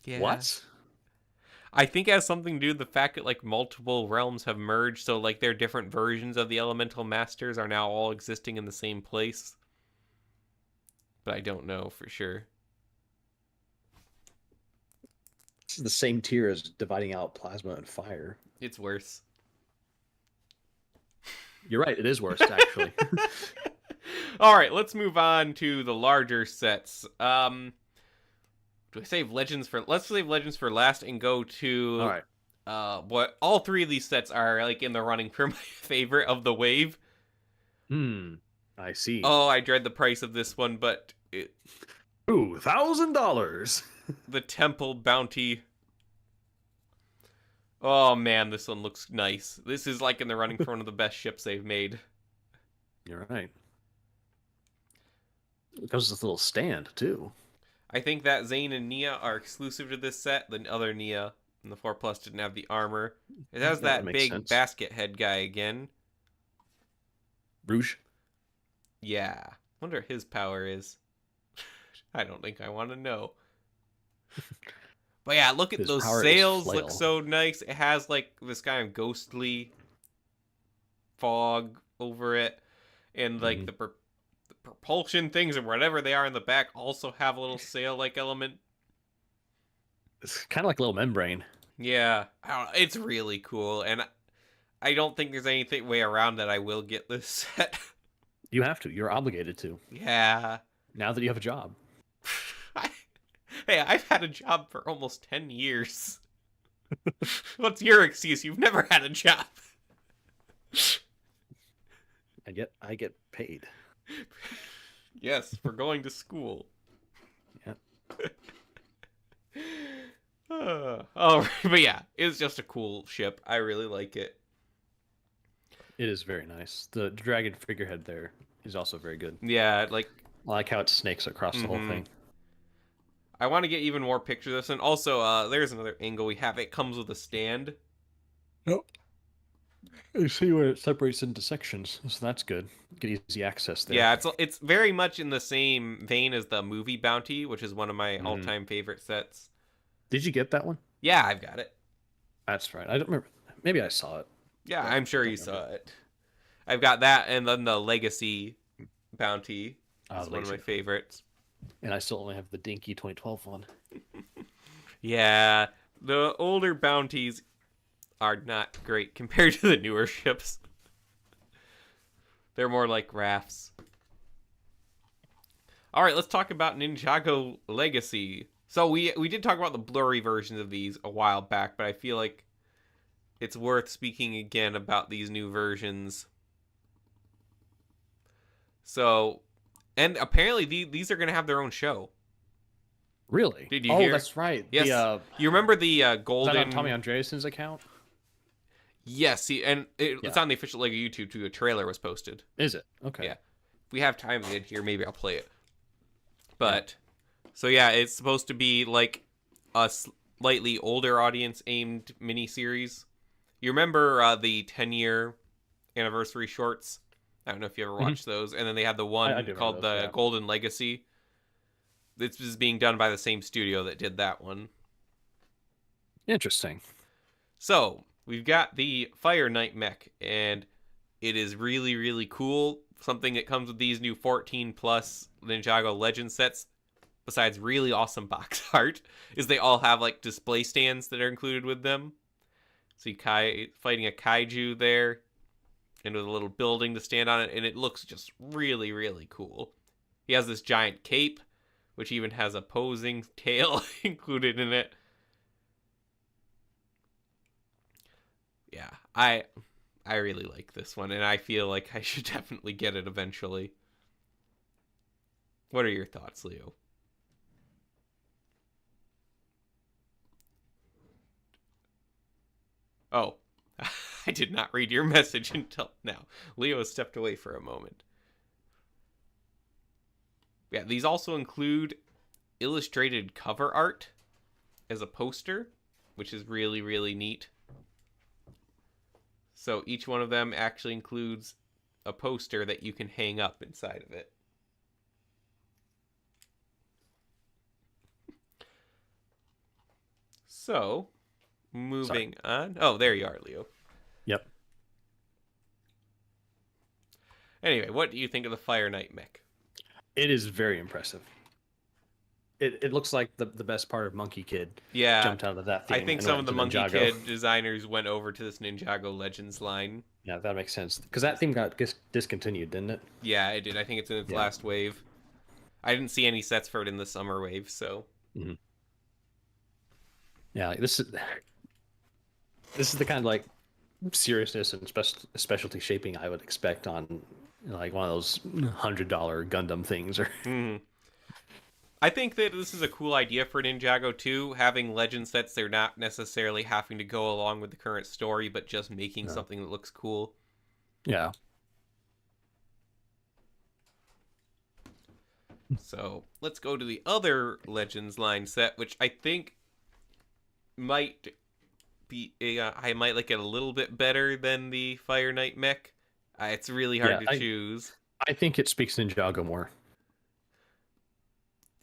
Yeah.
What?
I think it has something to do with the fact that multiple realms have merged, so their different versions of the elemental masters are now all existing in the same place. But I don't know for sure.
This is the same tier as dividing out plasma and fire.
It's worse.
You're right, it is worse, actually.
All right, let's move on to the larger sets. Do I save Legends for... Let's save Legends for last and go to...
All right.
What all 3 of these sets are in the running for my favorite of the wave.
I see.
Oh, I dread the price of this one, but...
$2,000.
The Temple Bounty. Oh man, this one looks nice. This is in the running for one of the best ships they've made.
You're right. It comes with this little stand, too.
I think that Zane and Nia are exclusive to this set. The other Nia in the 4+ didn't have the armor. It has that
makes
big
sense.
basket head guy again.
Rouge.
Yeah. Wonder what his power is. I don't think I want to know. But yeah, look at
His
those
power is
sails.
flail.
Look so nice. It has this kind of ghostly fog over it. And the propulsion things or whatever they are in the back also have a little sail-like element.
It's kind of like a little membrane.
Yeah, I don't know, it's really cool, and I don't think there's anything way around that I will get this set.
You have to. You're obligated to.
Yeah.
Now that you have a job.
Hey, I've had a job for almost 10 years. What's your excuse? You've never had a job.
And yet I get paid.
Yes, for going to school.
Yep.
All right, but yeah, it's just a cool ship. I really like it.
It is very nice. The dragon figurehead there is also very good.
Yeah,
I like how it snakes across the whole thing.
I want to get even more pictures of this. And also, there's another angle we have. It comes with a stand.
Nope. You see where it separates into sections, so that's good. Get easy access there.
Yeah, it's very much in the same vein as the movie Bounty, which is one of my all-time favorite sets.
Did you get that one?
Yeah, I've got it.
That's right. I don't remember. Maybe I saw it.
Yeah, I'm sure you saw it. I've got that, and then the Legacy Bounty is one of my favorites.
And I still only have the dinky 2012 one.
Yeah, the older bounties are not great compared to the newer ships. They're more like rafts. All right, let's talk about Ninjago Legacy. So we did talk about the blurry versions of these a while back, but I feel like it's worth speaking again about these new versions. So And apparently these are going to have their own show.
Really?
Did you
Oh,
hear?
that's right.
Yes.
The,
You remember the
is
golden...
that on Tommy Andreasen's account?
Yes, and it's
Yeah.
on the official Lego YouTube too. A trailer was posted.
Is it? Okay.
Yeah. If we have time in here, maybe I'll play it. But, so yeah, it's supposed to be like a slightly older audience-aimed miniseries. You remember the 10-year anniversary shorts? I don't know if you ever watched those. And then they had the one
I do
called
remember those,
the
yeah.
Golden Legacy. This is being done by the same studio that did that one.
Interesting.
So, we've got the Fire Knight mech, and it is really, really cool. Something that comes with these new 14-plus Ninjago Legend sets, besides really awesome box art, is they all have, like, display stands that are included with them. So you fighting a kaiju there, and with a little building to stand on it, and it looks just really, really cool. He has this giant cape, which even has a posing tail included in it. Yeah, I really like this one, and I feel like I should definitely get it eventually. What are your thoughts, Leo? Oh, I did not read your message until now. Leo has stepped away for a moment. Yeah, these also include illustrated cover art as a poster, which is really, really neat. So each one of them actually includes a poster that you can hang up inside of it. So, moving on. Oh, there you are, Leo.
Yep.
Anyway, what do you think of the Fire Knight mech?
It is very impressive. It looks like the best part of Monkey Kid jumped out of that theme.
I think some of the Monkey Kid designers went over to this Ninjago Legends line.
Yeah, that makes sense. Because that theme got discontinued, didn't it?
Yeah, it did. I think it's in its last wave. I didn't see any sets for it in the summer wave, so...
Mm-hmm. Yeah, this is the kind of like seriousness and specialty shaping I would expect on like one of those $100 Gundam things. Or
I think that this is a cool idea for Ninjago too, having legend sets. They're not necessarily having to go along with the current story, but just making something that looks cool.
Yeah.
So let's go to the other Legends line set, which I think might be I might like it a little bit better than the Fire Knight mech. It's really hard to choose.
I think it speaks Ninjago more.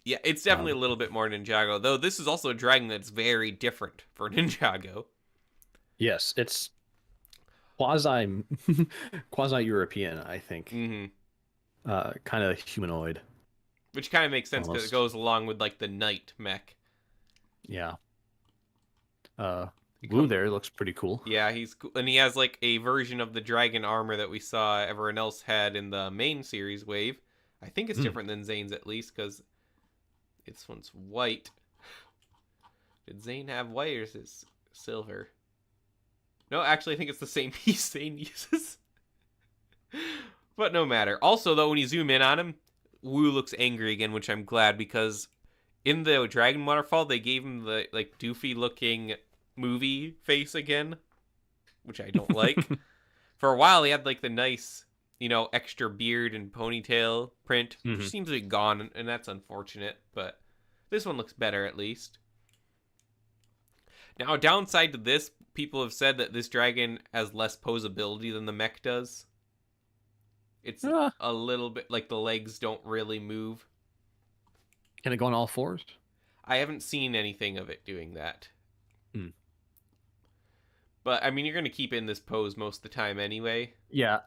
Yeah, it's definitely a little bit more Ninjago, though this is also a dragon that's very different for Ninjago.
Yes, it's quasi European, I think. Kind of humanoid.
Which kind of makes sense because it goes along with like the Knight mech.
Yeah. Blue there looks pretty cool.
Yeah, he's cool. And he has like a version of the dragon armor that we saw everyone else had in the main series wave. I think it's different than Zane's at least because this one's white. Did Zane have white or is it silver? No, actually I think it's the same piece Zane uses. But no matter. Also though, when you zoom in on him, Wu looks angry again, which I'm glad because in the Dragon Waterfall, they gave him the like doofy looking movie face again, which I don't like. For a while, he had like the nice, extra beard and ponytail print, which seems to be gone, and that's unfortunate, but this one looks better at least. Now, a downside to this, people have said that this dragon has less posability than the mech does. It's a little bit like the legs don't really move.
Can it go on all fours?
I haven't seen anything of it doing that. But, I mean, you're going to keep in this pose most of the time anyway.
Yeah,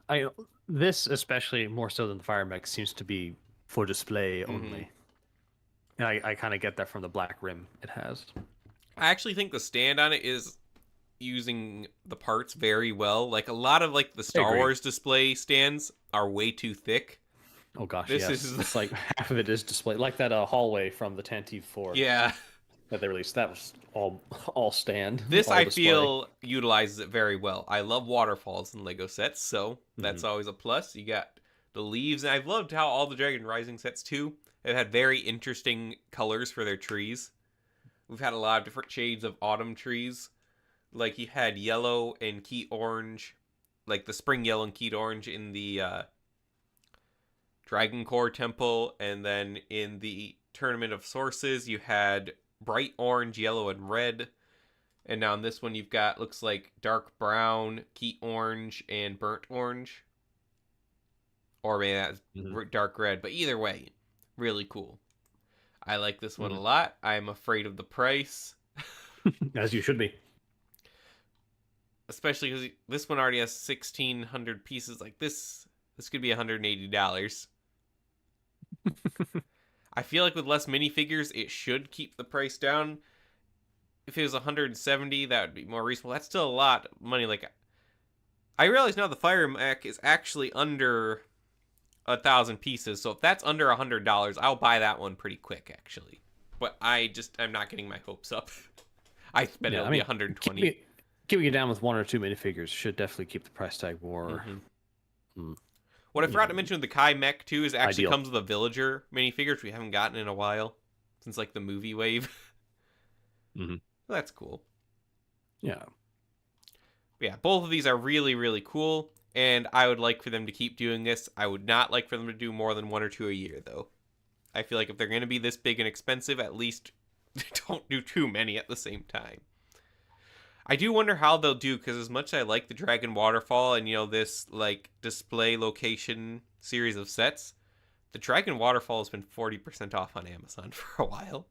this, especially more so than the Fire Mech, seems to be for display only. And I kind of get that from the black rim it has.
I actually think the stand on it is using the parts very well. Like, a lot of, like, the Star Wars display stands are way too thick.
Oh, gosh, it's like half of it is displayed. Like that hallway from the Tantive 4.
Yeah.
That they released. That was all stand.
This,
all
I
display.
feel, utilizes it very well. I love waterfalls in Lego sets, so that's always a plus. You got the leaves. And I've loved how all the Dragon Rising sets, too, have had very interesting colors for their trees. We've had a lot of different shades of autumn trees. Like, you had yellow and Keat Orange, like the spring yellow and Keat Orange in the Dragon Core Temple, and then in the Tournament of Sources, you had bright orange, yellow, and red. And now in this one, you've got, looks like dark brown, Keat Orange, and burnt orange. Or maybe that's dark red, but either way, really cool. I like this one a lot. I'm afraid of the price.
As you should be.
Especially because this one already has 1,600 pieces. Like, this could be $180. I feel like with less minifigures, it should keep the price down. If it was 170, that would be more reasonable. That's still a lot of money. Like, I realize now the Fire Mech is actually under 1,000 pieces. So if that's under $100, I'll buy that one pretty quick, actually. But I'm not getting my hopes up. I bet it'll be 120.
Keeping it down with 1 or 2 minifigures should definitely keep the price tag more.
What I forgot to mention with the Kai Mech, too, is it actually
ideal.
comes with a Villager minifigure, which we haven't gotten in a while. Since, like, the movie wave. Well, that's cool.
Yeah.
But yeah, both of these are really, really cool. And I would like for them to keep doing this. I would not like for them to do more than 1 or 2 a year, though. I feel like if they're going to be this big and expensive, at least don't do too many at the same time. I do wonder how they'll do, because as much as I like the Dragon Waterfall and, this, like, display location series of sets, the Dragon Waterfall has been 40% off on Amazon for a while.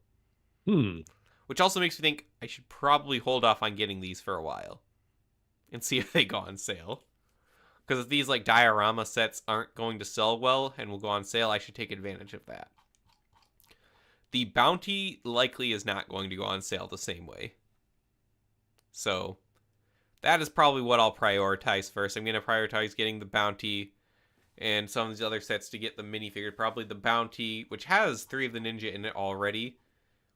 Which also makes me think I should probably hold off on getting these for a while and see if they go on sale. Because if these, like, diorama sets aren't going to sell well and will go on sale, I should take advantage of that. The Bounty likely is not going to go on sale the same way. So, that is probably what I'll prioritize first. I'm going to prioritize getting the Bounty and some of these other sets to get the minifigure. Probably the Bounty, which has 3 of the Ninja in it already.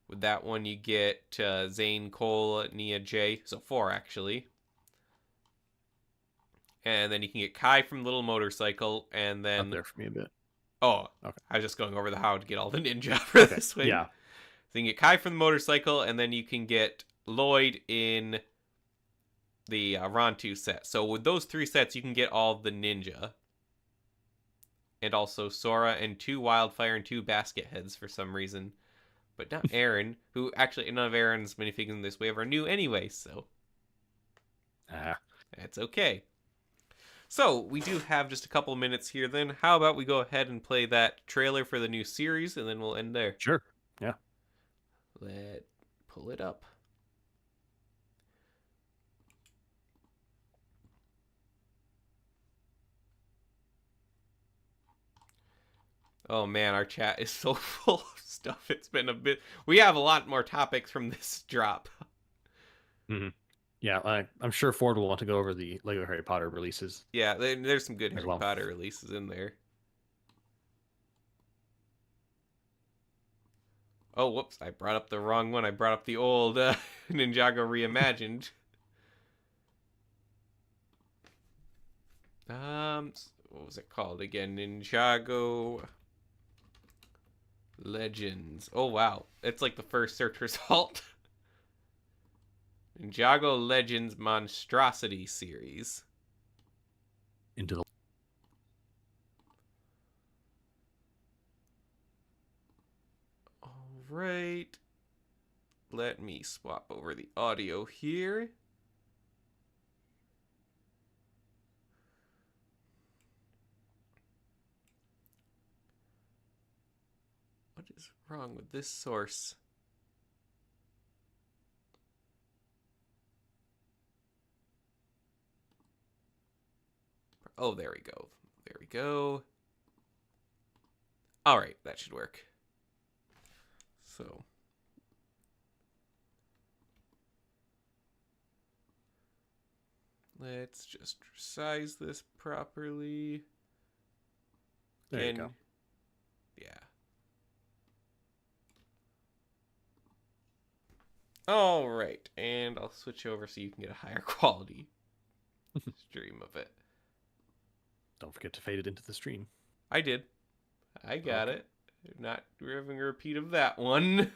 With that one, you get Zane, Cole, Nia, Jay. So 4, actually. And then you can get Kai from Little Motorcycle. And then...
Up there for me a bit.
Oh,
okay.
I was just going over how to get all the Ninja for this one.
Yeah.
So you can get Kai from the Motorcycle, and then you can get Lloyd in the Rontu set. So with those 3 sets, you can get all the Ninja. And also Sora and 2 Wildfire and 2 Basket Heads for some reason. But not Aaron, who actually, none of Aaron's minifigures in this wave are new anyway, so. That's okay. So, we do have just a couple minutes here then. How about we go ahead and play that trailer for the new series, and then we'll end there.
Sure. Yeah.
Let's pull it up. Oh man, our chat is so full of stuff. It's been a bit... We have a lot more topics from this drop.
Yeah, I'm sure Ford will want to go over the Lego Harry Potter releases.
Yeah, there's some good Harry Potter releases in there. Oh, whoops, I brought up the wrong one. I brought up the old Ninjago Reimagined. What was it called again? Ninjago Legends. Oh, wow. It's like the first search result. Ninjago Legends Monstrosity Series.
Into the...
Alright. Let me swap over the audio here. What is wrong with this source? Oh, there we go. There we go. All right, that should work. So. Let's just size this properly.
There you go.
Yeah. All right, and I'll switch over so you can get a higher quality stream of it.
Don't forget to fade it into the stream.
I did. I got
Okay.
it. Not having a repeat of that one.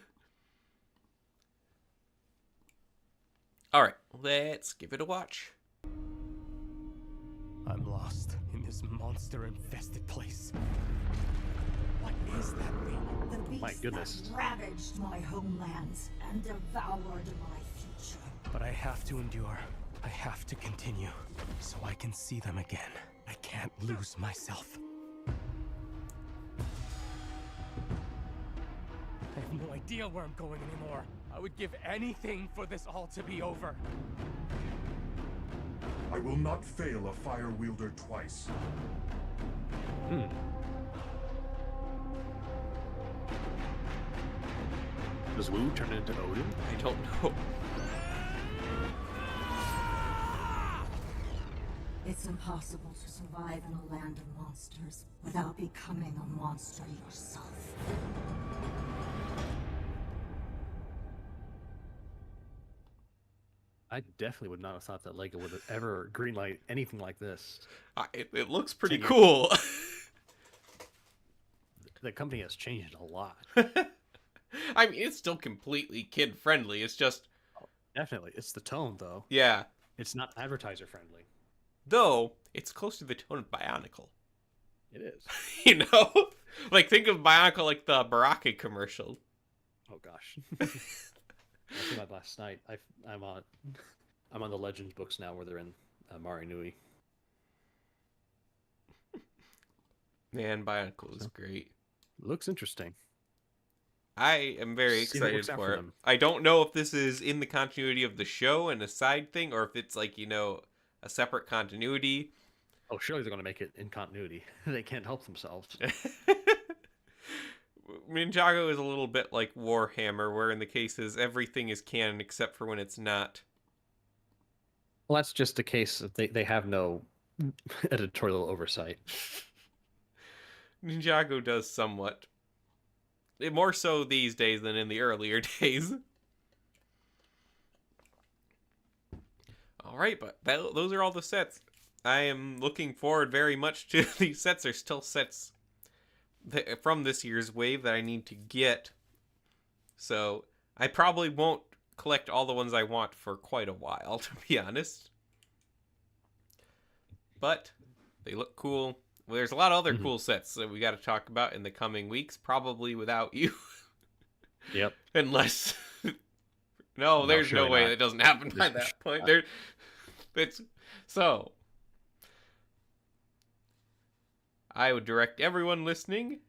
Alright, let's give it a watch.
I'm lost in this monster-infested place. What is that thing?
The beast
My goodness.
that ravaged my homelands and devoured my future.
But I have to endure. I have to continue, so I can see them again. I can't lose myself. I have no idea where I'm going anymore. I would give anything for this all to be over.
I will not fail a fire wielder twice.
Does Wu turn into Odin?
I don't know.
It's impossible to survive in a land of monsters without becoming a monster yourself.
I definitely would not have thought that Lego would have ever greenlight anything like this.
It looks pretty
10 years.
cool.
The company has changed a lot.
I mean, it's still completely kid-friendly. It's just,
Definitely. It's the tone, though.
yeah.
It's not advertiser friendly.
Though, it's close to the tone of Bionicle.
It is.
You know? Like, think of Bionicle like the Baraka commercial.
Oh gosh. I said that last night. I'm on the Legends books now where they're in Mari Nui.
Man, Bionicle is great.
Looks interesting.
I am very
See what
excited
works out
for
for
it.
them.
I don't know if this is in the continuity of the show and a side thing, or if it's like, a separate continuity.
Oh, surely they're going to make it in continuity. They can't help themselves.
Ninjago is a little bit like Warhammer, where in the cases everything is canon except for when it's not.
Well, that's just a case of they have no editorial oversight.
Ninjago does somewhat. More so these days than in the earlier days. Alright, but those are all the sets. I am looking forward very much to these sets. There's still sets from this year's wave that I need to get. So, I probably won't collect all the ones I want for quite a while, to be honest. But, they look cool. Well, there's a lot of other cool sets that we got to talk about in the coming weeks, probably without you.
Yep.
Unless... No, there's no
surely
way
not.
that doesn't happen by
There's-
that point. So, I would direct everyone listening,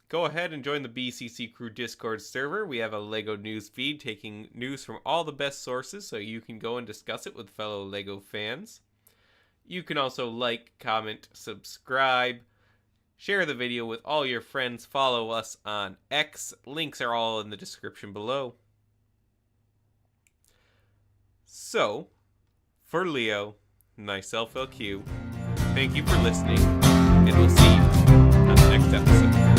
go ahead and join the BCC Crew Discord server. We have a LEGO news feed taking news from all the best sources, so you can go and discuss it with fellow LEGO fans. You can also like, comment, subscribe, share the video with all your friends, follow us on X. Links are all in the description below. So, for Leo, myself LQ, thank you for listening, and we'll see you on the next episode.